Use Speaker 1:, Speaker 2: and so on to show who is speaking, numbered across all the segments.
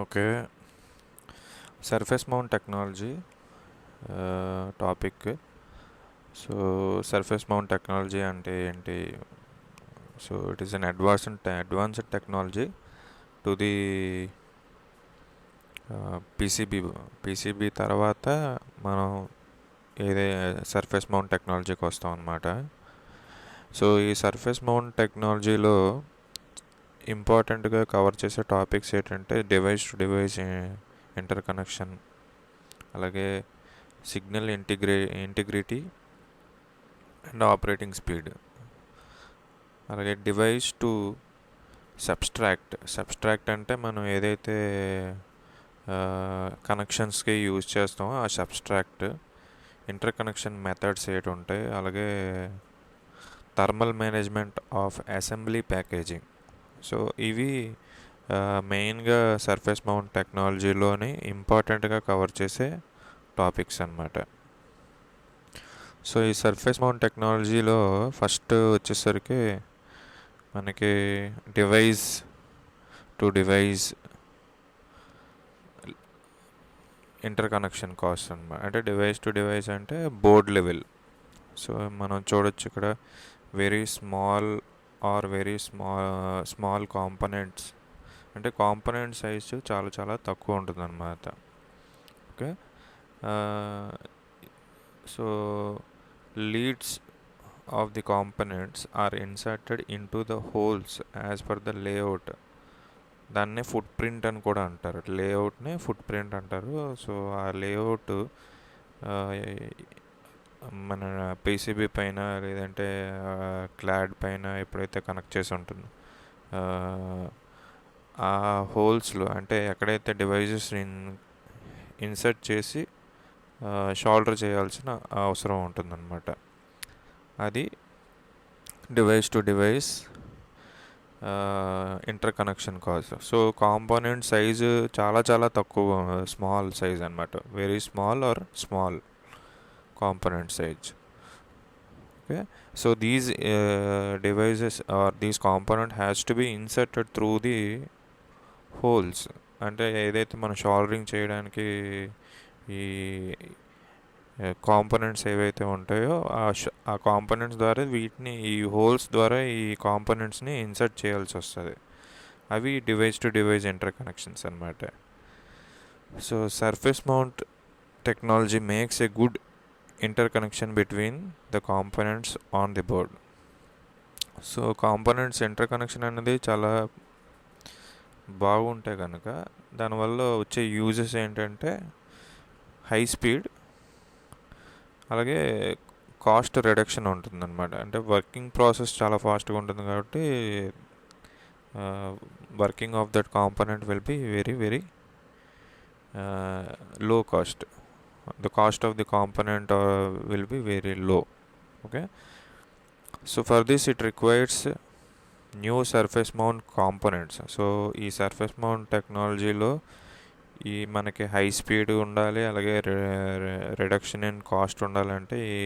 Speaker 1: Okay. Surface mount technology topic. So surface mount technology అంటే ఏంటి? So it is an advanced technology to the PCB తర్వాత మనం ఏదే surface mount టెక్నాలజీకి వస్తాం అన్నమాట. సో ఈ సర్ఫేస్ మౌంట్ టెక్నాలజీలో ఇంపార్టెంట్గా కవర్ చేసే టాపిక్స్ ఏంటంటే device to device interconnection, అలాగే signal integrity and operating speed, అలాగే డివైస్ టు సబ్స్ట్రాక్ట్ అంటే మనం ఏదైతే కనెక్షన్స్కి యూజ్ చేస్తామో ఆ సబ్స్ట్రాక్ట్, ఇంటర్ కనెక్షన్ మెథడ్స్ ఏంటి ఉంటాయి, అలాగే thermal management of assembly packaging. So ఇవి మెయిన్గా సర్ఫేస్ మౌంట్ టెక్నాలజీలోని ఇంపార్టెంట్గా కవర్ చేసే టాపిక్స్ అన్నమాట. సో ఈ సర్ఫేస్ మౌంట్ టెక్నాలజీలో ఫస్ట్ వచ్చేసరికి మనకి device to device interconnection cost అన్నమాట. అంటే డివైస్ టు డివైస్ అంటే బోర్డ్ లెవెల్. సో మనం చూడొచ్చు ఇక్కడ very small or very small components, అంటే కాంపనెంట్ సైజు చాలా చాలా తక్కువ ఉంటుంది అన్నమాట. Okay. So leads of the components are inserted into the holes as per the layout. దాన్నే ఫుట్ ప్రింట్ అని కూడా అంటారు. లేఅవుట్నే ఫుట్ ప్రింట్ అంటారు. సో ఆ లేఅవుట్ మన పీసీబీ పైన లేదంటే క్లాడ్ పైన ఎప్పుడైతే కనెక్ట్ చేసి ఉంటుందో ఆ హోల్స్లో, అంటే ఎక్కడైతే డివైజెస్ ఇన్సర్ట్ చేసి షోల్డర్ చేయాల్సిన అవసరం ఉంటుందన్నమాట. అది device to device interconnection cost. So component size చాలా చాలా తక్కువ, స్మాల్ సైజ్ అనమాట. Very small or small component size. Okay. So these devices or these component has to be inserted through the holes. అంటే ఏదైతే మనం soldering చేయడానికి ఈ components ఏవైతే ఉంటాయో ఆ కాంపోనెంట్స్ ద్వారా వీటిని ఈ హోల్స్ ద్వారా ఈ కాంపోనెంట్స్ని ఇన్సర్ట్ చేయాల్సి వస్తుంది. అవి device to device interconnections అన్నమాట. So surface mount technology makes a good interconnection between the components on the board. So components interconnection అనేది చాలా బాగుంటాయి కనుక దానివల్ల వచ్చే యూజెస్ ఏంటంటే హై స్పీడ్, అలాగే కాస్ట్ రిడక్షన్ ఉంటుందన్నమాట. అంటే వర్కింగ్ ప్రాసెస్ చాలా ఫాస్ట్గా ఉంటుంది కాబట్టి working of that component will be very very low cost. The cost of the component will be very low. Okay. So for this it requires new surface mount components. So ఈ surface mount టెక్నాలజీలో ఈ మనకి high speed ఉండాలి, అలాగే reduction in cost ఉండాలంటే ఈ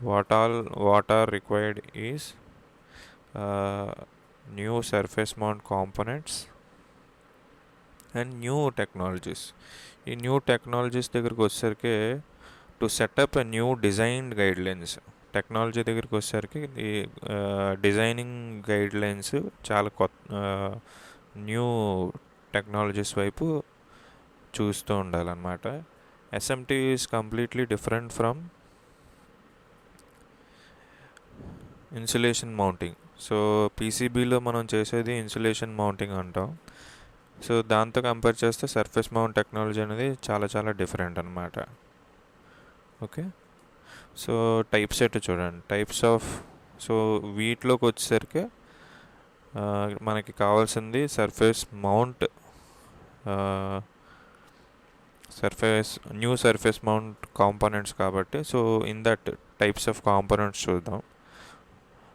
Speaker 1: what are required is new surface mount components and new technologies. ఈ new technologies దగ్గరికి వచ్చేసరికి to setup a new design guidelines. Technology దగ్గరికి వచ్చేసరికి ఈ డిజైనింగ్ గైడ్లైన్స్ చాలా న్యూ టెక్నాలజీస్ వైపు చూస్తూ ఉండాలన్నమాట. SMT is completely different from insulation mounting. So పీసీబీలో మనం చేసేది ఇన్సులేషన్ మౌంటింగ్ అంటాం. సో దాంతో కంపేర్ చేస్తే సర్ఫేస్ మౌంట్ టెక్నాలజీ అనేది చాలా చాలా డిఫరెంట్ అనమాట. ఓకే. సో టైప్స్ ఎటు చూడండి, టైప్స్ ఆఫ్. సో వీటిలోకి వచ్చేసరికి మనకి కావాల్సింది surface mount, new surface mount components కాబట్టి. So in that types of components చూద్దాం.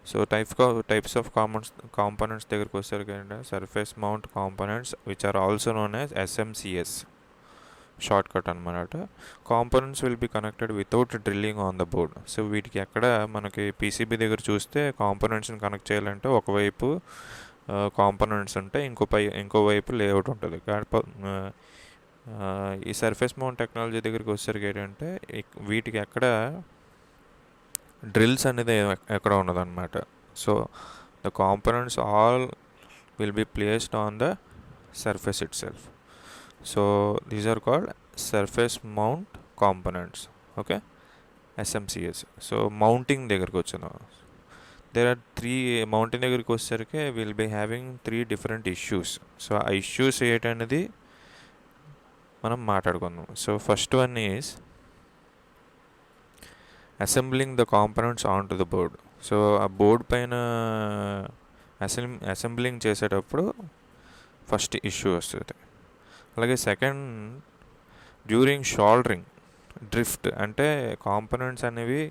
Speaker 1: సో టైప్స్ ఆఫ్ కాంపోనెంట్స్ దగ్గరికి వచ్చేసరికి ఏంటంటే surface mount components which are also known as SMCs, short cut అనమాట. Components will be connected without drilling on the board. So వీటికి ఎక్కడ మనకి PCB దగ్గర చూస్తే కాంపోనెంట్స్ని కనెక్ట్ చేయాలంటే ఒకవైపు కాంపోనెంట్స్ ఉంటాయి, ఇంకో వైపు లేఅవుట్ ఉంటుంది. ఈ సర్ఫేస్ మౌంట్ టెక్నాలజీ దగ్గరికి వచ్చేసరికి ఏంటంటే వీటికి ఎక్కడ డ్రిల్స్ అనేది ఎక్కడ ఉండదన్నమాట. So the components all will be placed on the surface itself. So these are called surface mount components. Okay, SMCs. So mounting దగ్గరికి వచ్చాను. దేర్ ఆర్ 3 మౌంటింగ్ దగ్గరికి వచ్చేసరికి will be having 3 different issues. So ఆ issues ఏంటనేది మనం మాట్లాడుకుందాం. So first one is assembling the components on to the board. So ఆ board పైన అసెంబ్లింగ్ చేసేటప్పుడు ఫస్ట్ ఇష్యూ వస్తుంది. అలాగే సెకండ్, డ్యూరింగ్ షోల్డరింగ్ డ్రిఫ్ట్, అంటే కాంపోనెంట్స్ అనేవి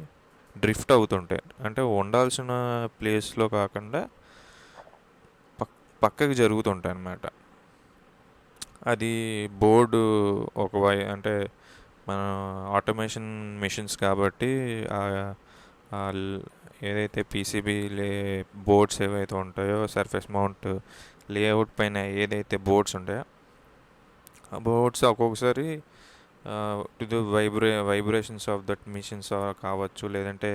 Speaker 1: డ్రిఫ్ట్ అవుతుంటాయి, అంటే ఉండాల్సిన ప్లేస్లో కాకుండా పక్కకి జరుగుతుంటాయి అన్నమాట. అది బోర్డు అంటే మన ఆటోమేషన్ మిషన్స్ కాబట్టి ఏదైతే పీసీబీ బోర్డ్స్ ఏవైతే ఉంటాయో సర్ఫేస్ మౌంట్ లేఅవుట్ పైన ఏదైతే బోర్డ్స్ ఉంటాయో ఆ బోర్డ్స్ ఒక్కొక్కసారి to the vibrations of that machines కావచ్చు, లేదంటే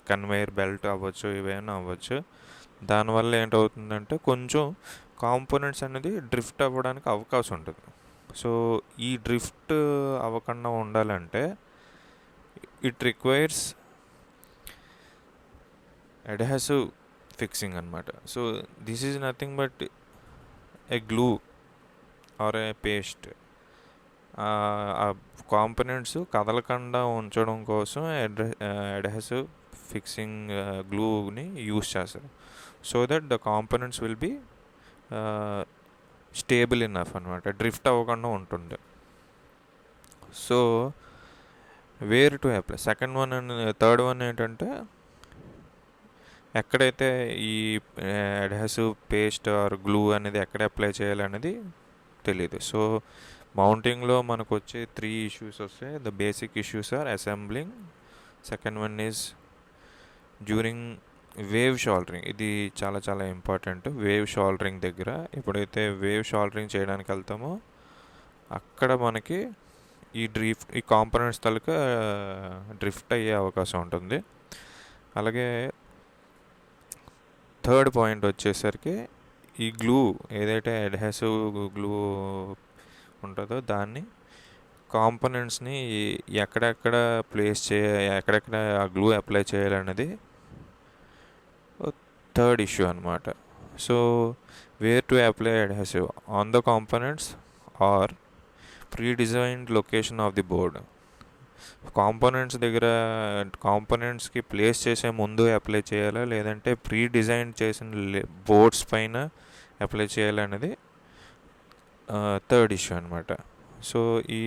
Speaker 1: కన్వేయర్ బెల్ట్ అవ్వచ్చు, ఇవేమైనా అవ్వచ్చు. దానివల్ల ఏంటవుతుందంటే కొంచెం కాంపోనెంట్స్ అనేది డ్రిఫ్ట్ అవ్వడానికి అవకాశం ఉంటుంది. సో ఈ డ్రిఫ్ట్ అవ్వకుండా ఉండాలంటే ఇట్ రిక్వైర్స్ అడ్హెసివ్ ఫిక్సింగ్ అనమాట. So this is nothing but a glue or a paste. ఆ కాంపోనెంట్స్ కదలకుండా ఉంచడం కోసం అడ్హెసివ్ ఫిక్సింగ్ గ్లూని యూస్ చేస్తారు. So that the components will be stable enough అనమాట, డ్రిఫ్ట్ అవ్వకుండా ఉంటుంది. So where to apply second one and third one ఏంటంటే ఎక్కడైతే ఈ అడ్హెసివ్ పేస్ట్ ఆర్ గ్లూ అనేది ఎక్కడ అప్లై చేయాలనేది తెలియదు. సో మౌంటింగ్లో మనకు వచ్చే 3 ఇష్యూస్ వస్తాయి. The basic issues are assembling, second one is during wave soldering. ఇది చాలా చాలా ఇంపార్టెంట్. వేవ్ షోల్డరింగ్ దగ్గర ఎప్పుడైతే వేవ్ షోల్డరింగ్ చేయడానికి వెళ్తామో అక్కడ మనకి ఈ కాంపోనెంట్స్ తాలూకా డ్రిఫ్ట్ అయ్యే అవకాశం ఉంటుంది. అలాగే థర్డ్ పాయింట్ వచ్చేసరికి ఈ గ్లూ ఏదైతే అడ్హెసివ్ గ్లూ ఉంటుందో దాన్ని కాంపోనెంట్స్ని ఎక్కడెక్కడ ఎక్కడెక్కడ ఆ గ్లూ అప్లై చేయాలనేది థర్డ్ ఇష్యూ అనమాట. So where to apply adhesive on the components or pre designed location of the board. కాంపోనెంట్స్కి ప్లేస్ చేసే ముందు అప్లై చేయాలా, లేదంటే ప్రీ డిజైన్ చేసిన బోర్డ్స్ పైన అప్లై చేయాలనేది థర్డ్ ఇష్యూ అనమాట. సో ఈ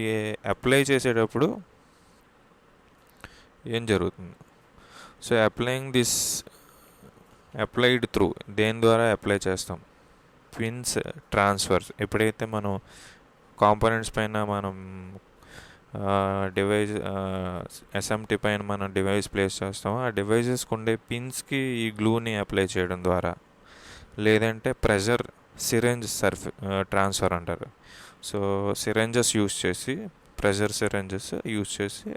Speaker 1: అప్లై చేసేటప్పుడు ఏం జరుగుతుంది? సో అప్లైడ్ త్రూ దేని ద్వారా అప్లై చేస్తాం? Pins transfers. ఎప్పుడైతే మనం కాంపోనెంట్స్ పైన మనం డివైస్ ఎస్ఎంటీ పైన మనం డివైస్ ప్లేస్ చేస్తామో ఆ డివైజెస్కి ఉండే పిన్స్కి ఈ గ్లూని అప్లై చేయడం ద్వారా, లేదంటే ప్రెషర్ సిరెంజ్ ట్రాన్స్ఫర్ అంటారు. సో సిరెంజెస్ యూస్ చేసి ప్రెషర్ సిరెంజెస్ యూస్ చేసి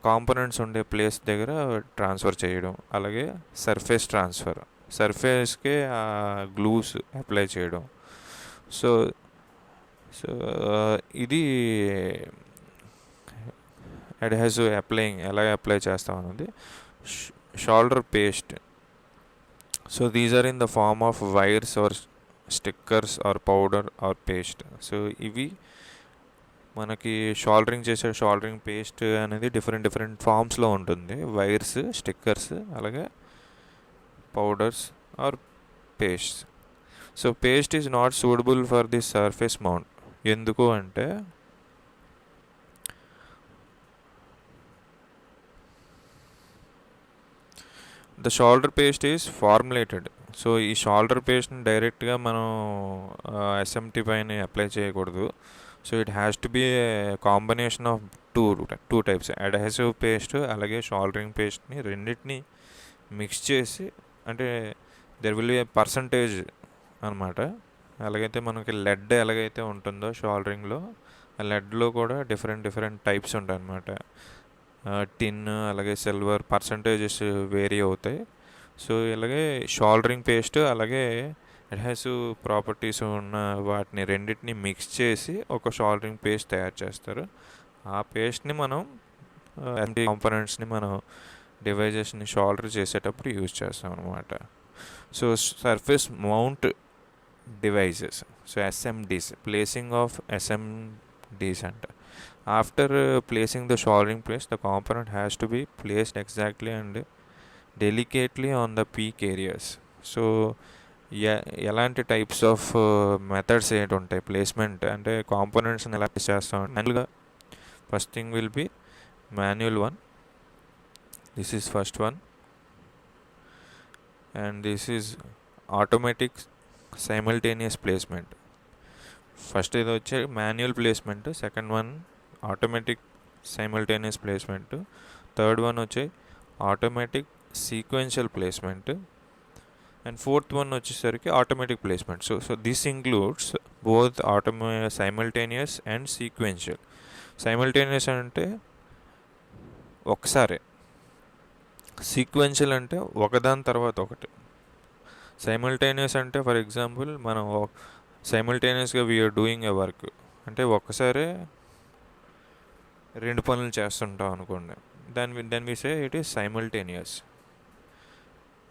Speaker 1: కాంపోనెంట్స్ ఉండే ప్లేస్ దగ్గర ట్రాన్స్ఫర్ చేయడం. అలాగే సర్ఫేస్కి ఆ గ్లూస్ అప్లై చేయడం. సో ఇది అడ్హెసివ్ అప్లైయింగ్ ఎలా అప్లై చేస్తాం అన్నది. Solder paste. So these are in the form of wires or stickers or powder or paste. So ఇవి మనకి షోల్డరింగ్ పేస్ట్ అనేది డిఫరెంట్ ఫార్మ్స్లో ఉంటుంది. వైర్స్, స్టిక్కర్స్, అలాగే powders or paste. So paste is not suitable for the surface mount. ఎందుకు అంటే the solder paste is formulated. So ఈ solder పేస్ట్ని డైరెక్ట్గా మనం ఎస్ఎంటీ పైన అప్లై చేయకూడదు. So it has to be a combination of two types, adhesive paste అలాగే soldering పేస్ట్ని రెండింటిని మిక్స్ చేసి, అంటే there will be a percentage అనమాట. ఎలాగైతే మనకి లెడ్ ఎలాగైతే ఉంటుందో షోల్డరింగ్లో, ఆ లెడ్లో కూడా డిఫరెంట్ టైప్స్ ఉంటాయి అన్నమాట. టిన్ అలాగే సిల్వర్ పర్సంటేజెస్ వేరీ అవుతాయి. సో ఇలాగే షోల్డరింగ్ పేస్ట్ అలాగే అడ్హెసివ్ ప్రాపర్టీస్ ఉన్న వాటిని రెండింటిని మిక్స్ చేసి ఒక షోల్డరింగ్ పేస్ట్ తయారు చేస్తారు. ఆ పేస్ట్ని మనం కాంపోనెంట్స్ని మనం డివైజెస్ని షోల్డర్ చేసేటప్పుడు యూజ్ చేస్తాం అనమాట. So surface mount devices, so SMDs, placing of SMDs అంట. After placing the soldering place, the component has to be placed exactly and delicately on the peak areas. So ఎలాంటి టైప్స్ ఆఫ్ మెథడ్స్ ఏంటి ఉంటాయి placement అంటే కాంపోనెంట్స్ని ఎలా place చేస్తాం మాన్యువల్గా. First thing will be manual one. This is first one and this is automatic simultaneous placement. First ఇది వచ్చే manual placement, second one automatic simultaneous placement, third one వచ్చే automatic sequential placement and fourth one వచ్చేసరికి automatic placement. So this includes both simultaneous and sequential. Simultaneous అంటే ఒకసారి, sequential అంటే ఒకదాని తర్వాత ఒకటి. సైమల్టేనియస్ అంటే ఫర్ ఎగ్జాంపుల్ మనం సైమల్టేనియస్గా వీఆర్ డూయింగ్ ఎ వర్క్ అంటే ఒక్కసారి రెండు పనులు చేస్తుంటాం అనుకోండి, then we say it is simultaneous.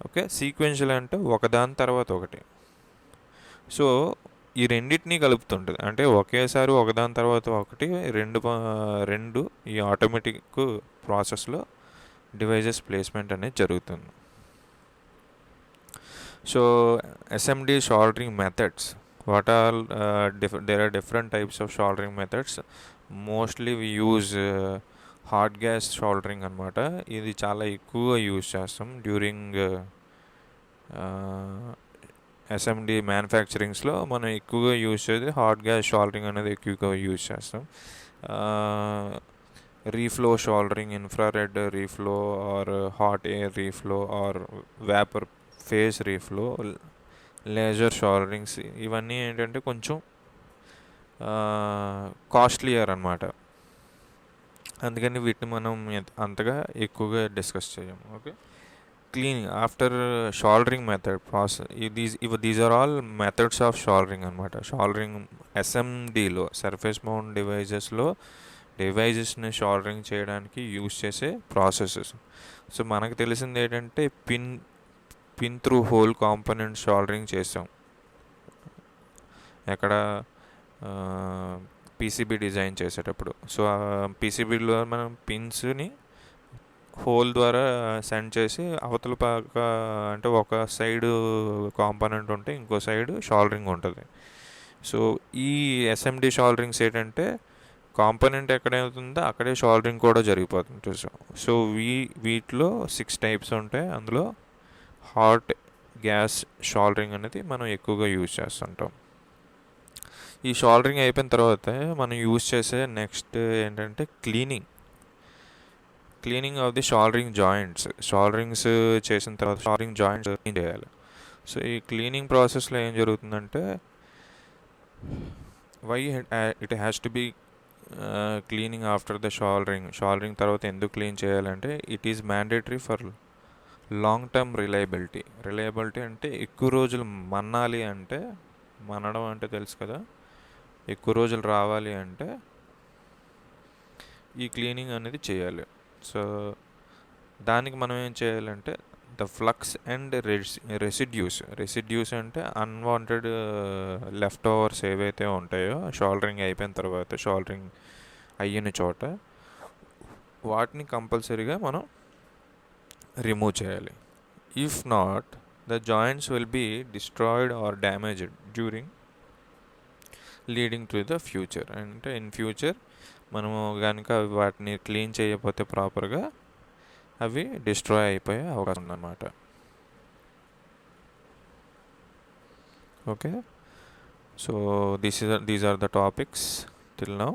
Speaker 1: Okay, sequential అంటే ఒకదాని తర్వాత ఒకటి. సో ఈ రెండింటినీ కలుపుతుంటుంది అంటే ఒకేసారి ఒకదాని తర్వాత ఒకటి రెండు ఈ ఆటోమేటిక్ ప్రాసెస్లో డివైజెస్ ప్లేస్మెంట్ అనేది జరుగుతుంది. So SMD soldering methods, what all there are different types of soldering methods. Mostly we use hot gas soldering అనమాట. ఇది చాలా ఎక్కువగా యూజ్ చేస్తాం డ్యూరింగ్ SMD మ్యానుఫ్యాక్చరింగ్స్లో. మనం ఎక్కువగా యూజ్ చేసేది హాట్ గ్యాస్ షోల్డరింగ్ అనేది ఎక్కువగా యూజ్ చేస్తాం. Reflow soldering, infrared reflow or hot air reflow or vapour phase reflow, laser solderings, ఇవన్నీ ఏంటంటే కొంచెం కాస్ట్లీయర్ అనమాట. అందుకని వీటిని మనం అంతగా ఎక్కువగా డిస్కస్ చేయం. Okay, cleaning after soldering method process. These are all methods of soldering అనమాట. షోల్డరింగ్ SMDలో సర్ఫేస్ మౌంట్ డివైజెస్లో డివైజెస్ని షోల్డరింగ్ చేయడానికి యూజ్ చేసే ప్రాసెసెస్. సో మనకు తెలిసింది ఏంటంటే pin through hole component soldering చేసాం ఎక్కడ PCB డిజైన్ చేసేటప్పుడు. సో ఆ PCBలో మనం పిన్స్ని హోల్ ద్వారా సెండ్ చేసి అవతల పక్క అంటే ఒక సైడ్ కాంపోనెంట్ ఉంటే ఇంకో సైడ్ షోల్డరింగ్ ఉంటుంది. సో ఈ SMD షోల్డరింగ్స్ ఏంటంటే కాంపోనెంట్ ఎక్కడవుతుందో అక్కడే షోల్డరింగ్ కూడా జరిగిపోతుంది. సో వీటిలో 6 టైప్స్ ఉంటాయి. అందులో హాట్ గ్యాస్ షోల్డరింగ్ అనేది మనం ఎక్కువగా యూజ్ చేస్తుంటాం. ఈ షోల్డరింగ్ అయిపోయిన తర్వాత మనం యూజ్ చేసే నెక్స్ట్ ఏంటంటే cleaning of the soldering joints. Solderings చేసిన తర్వాత షోల్డరింగ్ జాయింట్స్ క్లీన్ చేయాలి. సో ఈ క్లీనింగ్ ప్రాసెస్లో ఏం జరుగుతుందంటే why it has to be cleaning after the soldering తర్వాత ఎందుకు క్లీన్ చేయాలంటే it is mandatory for long term reliability అంటే ఎక్కువ రోజులు మనడం అంటే తెలుసు కదా, ఎక్కువ రోజులు రావాలి అంటే ఈ క్లీనింగ్ అనేది చేయాలి. సో దానికి మనం ఏం చేయాలంటే ద ఫ్లక్స్ అండ్ రెసిడ్యూస్ అంటే అన్వాంటెడ్ లెఫ్ట్ ఓవర్స్ ఏవైతే ఉంటాయో షోల్డరింగ్ అయిపోయిన తర్వాత షోల్డరింగ్ అయిన చోట వాటిని కంపల్సరీగా మనం రిమూవ్ చేయాలి. If not the joints will be destroyed or damaged leading to the future. అంటే ఇన్ ఫ్యూచర్ మనము కనుక వాటిని క్లీన్ చేయకపోతే ప్రాపర్గా అవి డిస్ట్రాయ్ అయిపోయే అవకాశం ఉందన్నమాట. Okay, so these are the topics till now.